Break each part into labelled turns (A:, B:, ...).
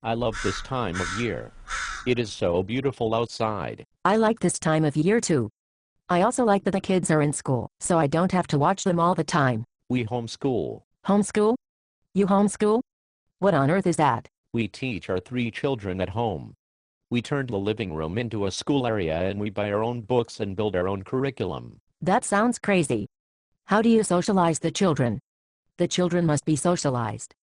A: I love this time of year. It is so beautiful outside.
B: I like this time of year too. I also like that the kids are in school, so I don't have to watch them all the time.
A: We homeschool.
B: Homeschool? You homeschool? What on earth is that?
A: We teach our 3 children at home. We turned the living room into a school area and we buy our own books and build our own curriculum.
B: That sounds crazy. How do you socialize the children? The children must be socialized.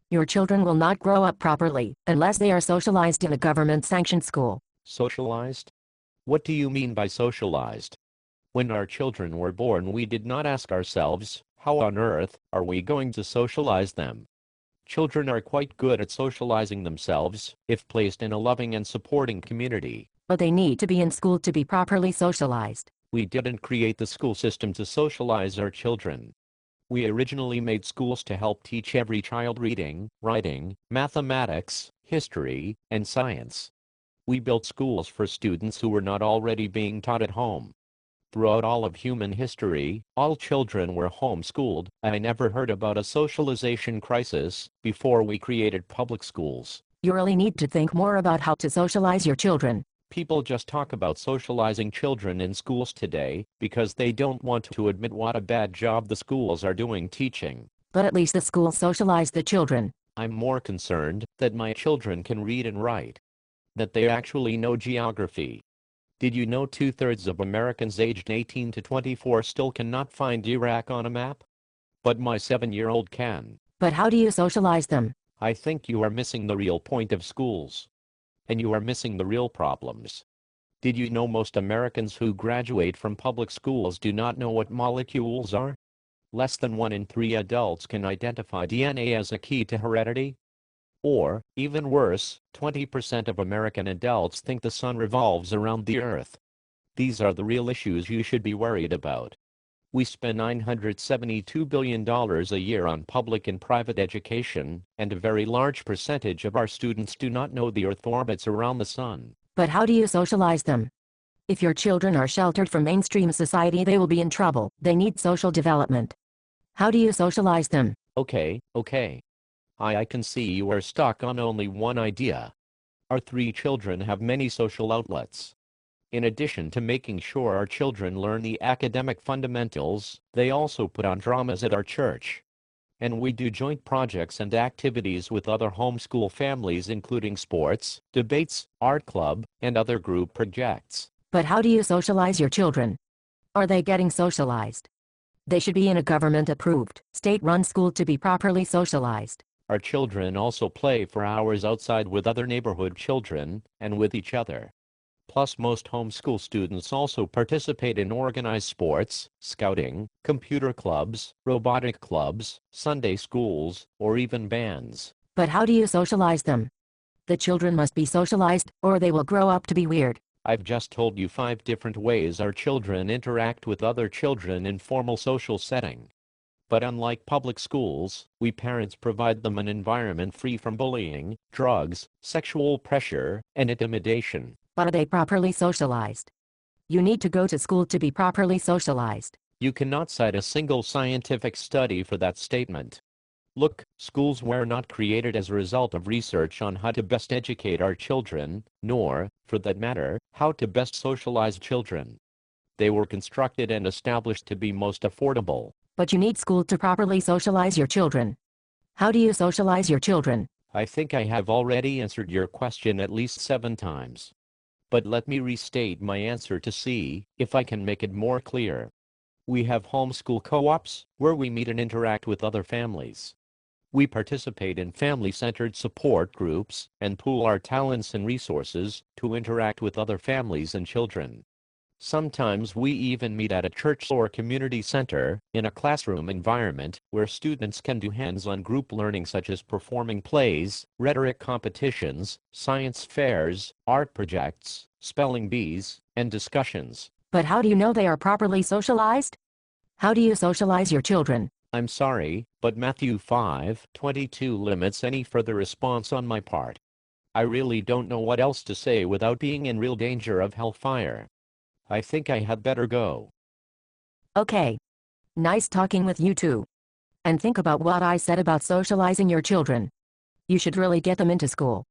B: Your children will not grow up properly unless they are socialized in a government-sanctioned school.
A: Socialized? What do you mean by socialized? When our children were born, we did not ask ourselves, how on earth are we going to socialize them? Children are quite good at socializing themselves, if placed in a loving and supporting community.
B: But they need to be in school to be properly socialized.
A: We didn't create the school system to socialize our children. We originally made schools to help teach every child reading, writing, mathematics, history, and science. We built schools for students who were not already being taught at home. Throughout all of human history, all children were homeschooled. I never heard about a socialization crisis before we created public schools.
B: You really need to think more about how to socialize your children.
A: People just talk about socializing children in schools today because they don't want to admit what a bad job the schools are doing teaching.
B: But at least the schools socialize the children.
A: I'm more concerned that my children can read and write. That they actually know geography. Did you know 2/3 of Americans aged 18 to 24 still cannot find Iraq on a map? But my 7-year-old can.
B: But how do you socialize them?
A: I think you are missing the real point of schools. And you are missing the real problems. Did you know most Americans who graduate from public schools do not know what molecules are? Less than 1 in 3 adults can identify DNA as a key to heredity. Or, even worse, 20% of American adults think the sun revolves around the earth. These are the real issues you should be worried about. We spend $972 billion a year on public and private education, and a very large percentage of our students do not know the earth orbits around the sun.
B: But how do you socialize them? If your children are sheltered from mainstream society, they will be in trouble. They need social development. How do you socialize them?
A: Okay. I can see you are stuck on only one idea. Our 3 children have many social outlets. In addition to making sure our children learn the academic fundamentals, they also put on dramas at our church. And we do joint projects and activities with other homeschool families, including sports, debates, art club, and other group projects.
B: But how do you socialize your children? Are they getting socialized? They should be in a government-approved, state-run school to be properly socialized.
A: Our children also play for hours outside with other neighborhood children, and with each other. Plus, most homeschool students also participate in organized sports, scouting, computer clubs, robotic clubs, Sunday schools, or even bands.
B: But how do you socialize them? The children must be socialized, or they will grow up to be weird.
A: I've just told you 5 different ways our children interact with other children in formal social setting. But unlike public schools, we parents provide them an environment free from bullying, drugs, sexual pressure, and intimidation.
B: But are they properly socialized? You need to go to school to be properly socialized.
A: You cannot cite a single scientific study for that statement. Look, schools were not created as a result of research on how to best educate our children, nor, for that matter, how to best socialize children. They were constructed and established to be most affordable.
B: But you need school to properly socialize your children. How do you socialize your children?
A: I think I have already answered your question at least 7 times. But let me restate my answer to see if I can make it more clear. We have homeschool co-ops, where we meet and interact with other families. We participate in family-centered support groups, and pool our talents and resources to interact with other families and children. Sometimes we even meet at a church or community center, in a classroom environment, where students can do hands-on group learning such as performing plays, rhetoric competitions, science fairs, art projects, spelling bees, and discussions.
B: But how do you know they are properly socialized? How do you socialize your children?
A: I'm sorry, but Matthew 5:22 limits any further response on my part. I really don't know what else to say without being in real danger of hellfire. I think I had better go.
B: Okay. Nice talking with you too. And think about what I said about socializing your children. You should really get them into school.